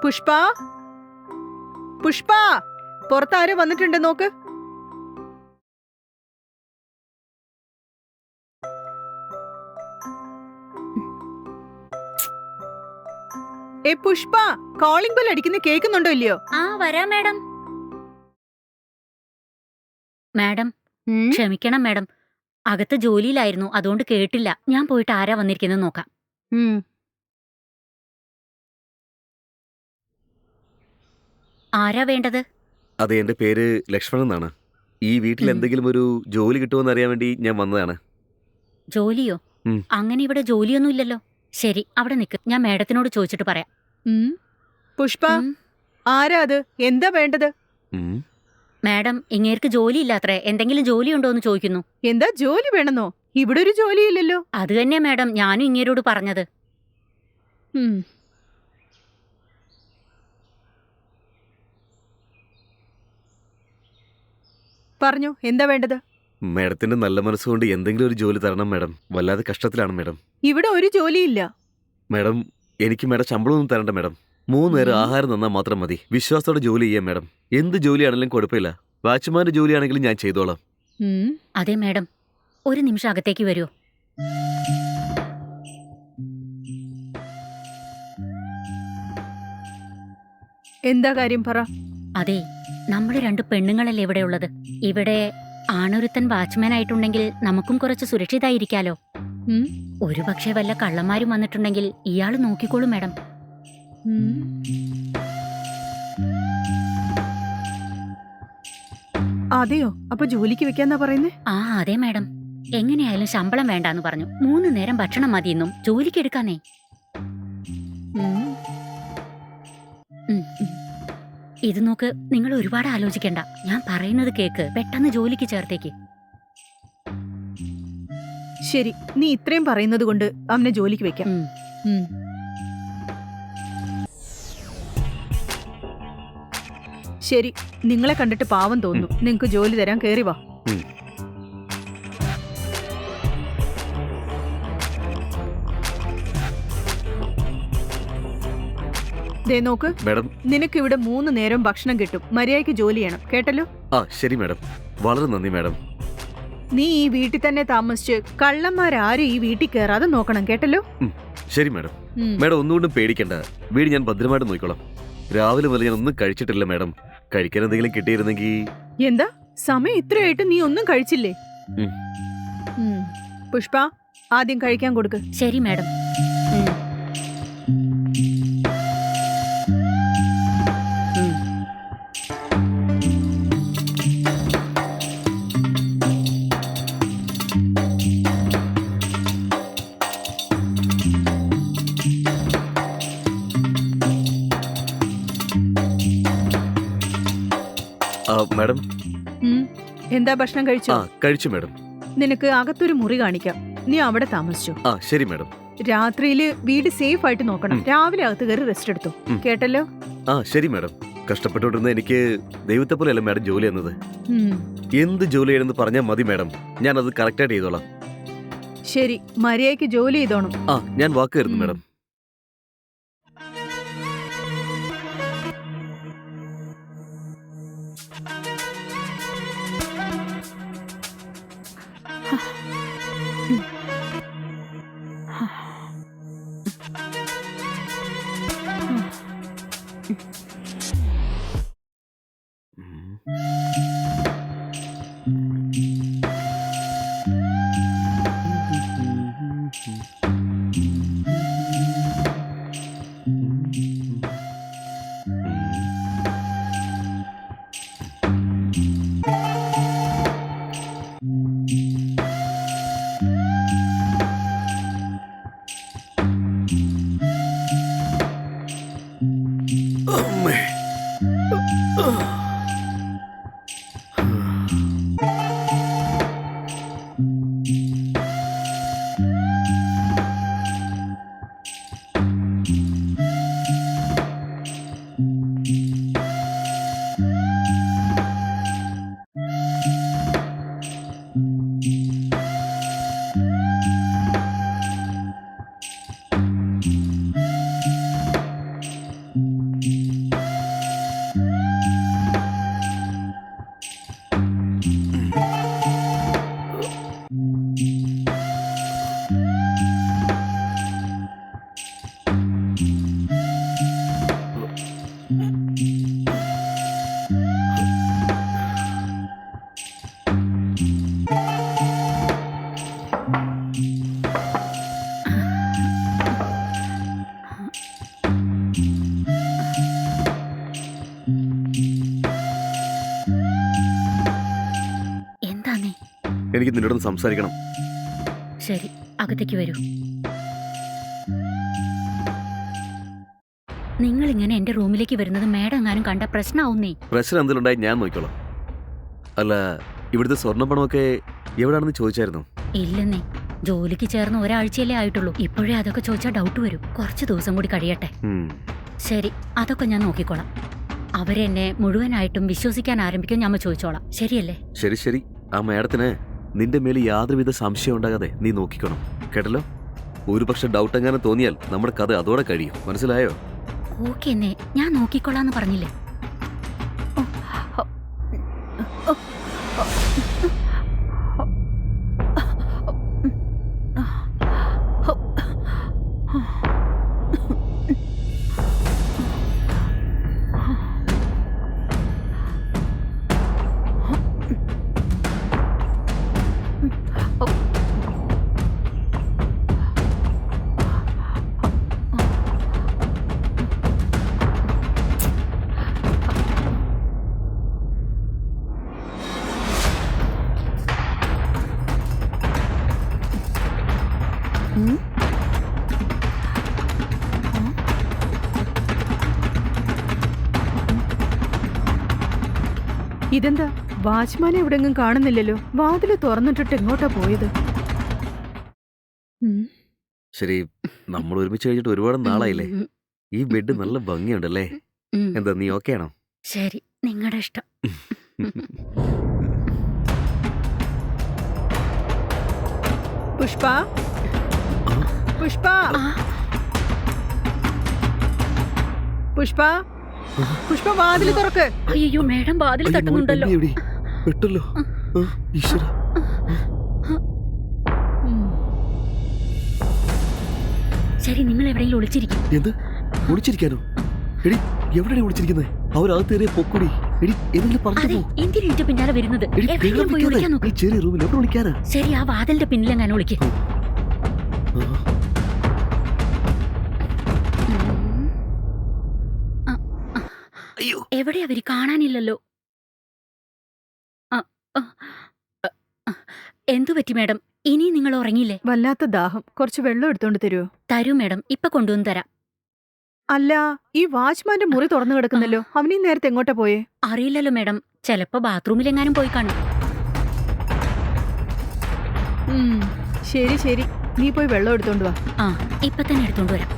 പുഷ്പ, പുഷ്പ, പുറത്താരോ വന്നിട്ടുണ്ട് നോക്ക്. Pushpa, calling bell അടിക്കുന്ന കേൾക്കുന്നുണ്ടോ ഇല്ലയോ? വരാം മാഡം. മാഡം ക്ഷമിക്കണം മാഡം, അകത്ത് ജോലിയിലായിരുന്നു, അതുകൊണ്ട് കേട്ടില്ല. ഞാൻ പോയിട്ട് ആരാ വന്നിരിക്കുന്നത് നോക്കാം. ആരാ വേണ്ടത്? അതെ, എന്റെ പേര് ലക്ഷ്മണൻ എന്നാണ്. ഈ വീട്ടിൽ എന്തെങ്കിലും ഒരു ജോലി കിട്ടുമോന്ന് അറിയാൻ വേണ്ടി ഞാൻ വന്നതാണ്. ജോലിയോ? അങ്ങനെ ഇവിടെ ജോലിയൊന്നും ഇല്ലല്ലോ. ശരി, അവിടെ നിൽക്ക്, ഞാൻ മാഡത്തിനോട് ചോദിച്ചിട്ട് പറയാം. പുഷ്പ, ആരാ അത്? എന്താ വേണ്ടത്? മാഡം, ഇങ്ങേർക്ക് ജോലിയില്ലാത്രേ. എന്തെങ്കിലും ജോലി ഉണ്ടോ എന്ന് ചോദിക്കുന്നു. എന്താ ജോലി വേണമെന്നോ? ഇവിടെ ഒരു ജോലിയില്ലല്ലോ. അത് തന്നെ മാഡം ഞാനും ഇങ്ങേരോട് പറഞ്ഞത്. പറഞ്ഞു, എന്താ വേണ്ടത്? മാഡത്തിന്റെ നല്ല മനസ്സുകൊണ്ട് എന്തെങ്കിലും ഒരു ജോലി തരണം മാഡം. വല്ലാതെ കഷ്ടത്തിലാണ് മാഡം. ഇവിടെ ഒരു ജോലിയില്ല. മാഡം, എനിക്ക് മാഡം ശമ്പളമൊന്നും തരണ്ട മാഡം. 3 നേരം ആഹാരം തന്നാൽ മാത്രം മതി. വിശ്വാസത്തോടെ ജോലി ചെയ്യാം മാഡം. എന്ത് ജോലിയാണെങ്കിലും കുഴപ്പമില്ല. വാച്ച്മാന്റെ ജോലിയാണെങ്കിലും ഞാൻ ചെയ്തോളാം. അതെ മാഡം, ഒരു നിമിഷം അകത്തേക്ക് വരുമോ? എന്താ കാര്യം പറ. അതെ, നമ്മൾ 2 പെണ്ണുങ്ങളല്ലേ ഇവിടെ ഉള്ളത്. ഇവിടെ ആണൊരുത്തൻ വാച്ച്മാൻ ആയിട്ടുണ്ടെങ്കിൽ നമുക്കും കുറച്ച് സുരക്ഷിതായിരിക്കാലോ. ഒരു പക്ഷേ വല്ല കള്ളന്മാരും വന്നിട്ടുണ്ടെങ്കിൽ ഇയാള് നോക്കിക്കോളും മാഡം. അതെയോ? അപ്പൊ ജോലിക്ക് വെക്കാന്നാ പറയുന്നേ? അതെ മാഡം. എങ്ങനെയായാലും ശമ്പളം വേണ്ടാന്ന് പറഞ്ഞു. 3 നേരം ഭക്ഷണം മതിയെന്നും ജോലിക്ക് എടുക്കാന്നേ. ഇത് നോക്ക്, നിങ്ങൾ ഒരുപാട് ആലോചിക്കണ്ട. ഞാൻ പറയുന്നത് കേക്ക്. പെട്ടെന്ന് ജോലിക്ക് ചേർത്തേക്ക്. ശരി, നീ ഇത്രയും പറയുന്നത് കൊണ്ട് അവനെ ജോലിക്ക് വെക്കാം. ശരി, നിങ്ങളെ കണ്ടിട്ട് പാവം തോന്നുന്നു. നിങ്ങക്ക് ജോലി തരാൻ, കേറി വാ. ദേ നോക്ക്, നിനക്ക് ഇവിടെ 3 നേരം ഭക്ഷണം കിട്ടും. മര്യാദയ്ക്ക് ജോലി ചെയ്യണം, കേട്ടല്ലോ? ശരി മാഡം, വളരെ നന്ദി മാഡം. നീ ഈ വീട്ടിൽ തന്നെ താമസിച്ച് കള്ളന്മാരാരും ഈ വീട്ടിൽ കയറാതെ നോക്കണം, കേട്ടല്ലോ? ശരി മാഡം. മാഡം ഒന്നുകൊണ്ടും പേടിക്കണ്ട. വീട് ഞാൻ ഭദ്രമായിട്ട് നോക്കിക്കോളാം. രാവിലെ മുതൽ ഞാൻ ഒന്നും കഴിച്ചിട്ടില്ല മാഡം. കഴിക്കാൻ എന്തെങ്കിലും കിട്ടിയിരുന്നെങ്കിൽ. എന്താ സമയം ഇത്രയായിട്ട് നീ ഒന്നും കഴിച്ചില്ലേ? പുഷ്പ, ആദ്യം കഴിക്കാൻ കൊടുക്ക്. ശരി മാഡം. മാഡം, എന്താ ഭക്ഷണം കഴിച്ചോ? കഴിച്ചു മാഡം. നിനക്ക് അകത്തൊരു മുറി കാണിക്കാം, നീ അവിടെ താമസിച്ചു. ശരി മാഡം. രാത്രിയില് വീട് സേഫ് ആയിട്ട് നോക്കണം. രാവിലെ അകത്ത് കയറി റെസ്റ്റ് എടുത്തു, കേട്ടല്ലോ? ശരി മാഡം. കഷ്ടപ്പെട്ടുകൊണ്ടിരുന്ന എനിക്ക് ദൈവത്തെ പോലെയല്ല മാഡം ജോലി എന്നത്. എന്ത് ജോലി ചെയ്യണമെന്ന് പറഞ്ഞാൽ മതി മാഡം, ഞാൻ അത് കറക്റ്റായിട്ട് ചെയ്തോളാം. ശരി, മര്യാദയ്ക്ക് ജോലി ചെയ്തോണം. ഞാൻ വാക്ക് തരുന്നു മാഡം. എനിക്ക് നിന്നോടൊന്ന് സംസാരിക്കണം. ശരി, അകത്തേക്ക് വരൂ. നിങ്ങൾ ഇങ്ങനെ എന്റെ റൂമിലേക്ക് വരുന്നത് മേഡം എങ്ങാനും കണ്ട പ്രശ്നമാവുന്നേ. പ്രശ്നം എന്തെങ്കിലും ഉണ്ടായി ഞാൻ നോക്കിക്കോളാം. അല്ല, ഇവിടുത്തെ സ്വർണ്ണപ്പണമൊക്കെ എവിടാണെന്ന് ചോദിച്ചായിരുന്നു? ഇല്ലെന്നേ, ജോലിക്ക് ചേർന്ന് ഒരാഴ്ചയല്ലേ ആയിട്ടുള്ളൂ. ഇപ്പോഴേ അതൊക്കെ ചോദിച്ചാൽ ഡൗട്ട് വരും. കുറച്ച് ദിവസം കൂടി കഴിയട്ടെ. ശരി, അതൊക്കെ ഞാൻ നോക്കിക്കോളാം. അവരെന്നെ മുഴുവനായിട്ടും വിശ്വസിക്കാൻ ആരംഭിക്കും ഞാൻ ചോദിച്ചോളാം. ശരിയല്ലേ? ശരി ശരി. ആ മാഡത്തിന് നിന്റെ മേലെ യാതൊരുവിധ സംശയം ഉണ്ടാകാതെ നീ നോക്കിക്കണം, കേട്ടല്ലോ? ഒരു പക്ഷെ ഡൗട്ട് എങ്ങാനും തോന്നിയാൽ നമ്മുടെ കഥ അതോടെ കഴിയും. മനസ്സിലായോ? ഓക്കെ എന്നേ, ഞാൻ നോക്കിക്കോളാന്ന് പറഞ്ഞില്ലേ. ഇതെന്താ, വാച്ച്മാനെ എവിടെങ്ങും കാണുന്നില്ലല്ലോ. വാതില് തുറന്നിട്ടിട്ട് എങ്ങോട്ടാ പോയത്? ശരി, നമ്മൾ ഒരുമിച്ച് കഴിഞ്ഞിട്ട് ഒരുപാട് നാളായില്ലേ? ഈ ബെഡ് നല്ല ഭംഗിയുണ്ടല്ലേ? എന്താ, നീ ഓക്കെ ആണോ? ശരി, നിങ്ങളുടെ ഇഷ്ടം. പുഷ്പ, പുഷ്പ, പുഷ്പ, പുഷ്പ, വാതില് തുറക്ക്. അയ്യോ, മേഡം വാതിൽ തട്ടുന്നുണ്ടല്ലോ. പെട്ടല്ലോ. ഈശ്വര. ശരി, നിങ്ങൾ എവിടെയെങ്കിലും ഒളിച്ചിരിക്കും. എന്ത് ഒളിച്ചിരിക്കാനോ? എടി, എവിടെയാണ് ഒളിച്ചിരിക്കുന്നത്? അവരകത്തേറിയ പൊക്കുടി. എടി, എന്തെങ്കിലും പറഞ്ഞു. എന്തിനു പിന്നാലെ വരുന്നത്? എവിടെയെങ്കിലും പോയി ഒളിക്കാൻ നോക്ക്. ചെറിയ റൂമിൽ എവിടെ വിളിക്കാനാ? ശരി, ആ വാതിലിന്റെ പിന്നിലെങ്ങാനും ഒളിക്ക്. എവിടെ അവര് കാണാനില്ലല്ലോ. എന്തു പറ്റി മേഡം? ഇനി നിങ്ങൾ ഉറങ്ങിയില്ലേ? വല്ലാത്ത ദാഹം. കുറച്ച് വെള്ളം എടുത്തോണ്ട് തരുമോ? തരൂ മേഡം, ഇപ്പൊ കൊണ്ടുവന്ന് തരാം. അല്ല, ഈ വാച്ച്മാന്റെ മുറി തുറന്നു കിടക്കുന്നല്ലോ. അവനീ നേരത്തെ എങ്ങോട്ടാ പോയേ? അറിയില്ലല്ലോ മേഡം, ചിലപ്പോ ബാത്റൂമിലെങ്ങാനും പോയി കാണും. ശരി ശരി, നീ പോയി വെള്ളം എടുത്തോണ്ട് വാ. ആ, ഇപ്പൊ തന്നെ എടുത്തോണ്ട് വരാം.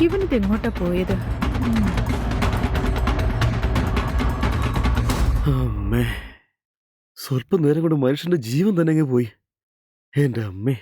ഇവനിത് എങ്ങോട്ടാ പോയത്? അമ്മേ, സ്വല്പം നേരം കൊണ്ട് മനുഷ്യന്റെ ജീവൻ തന്നെ അങ്ങ് പോയി. എന്റെ അമ്മേ.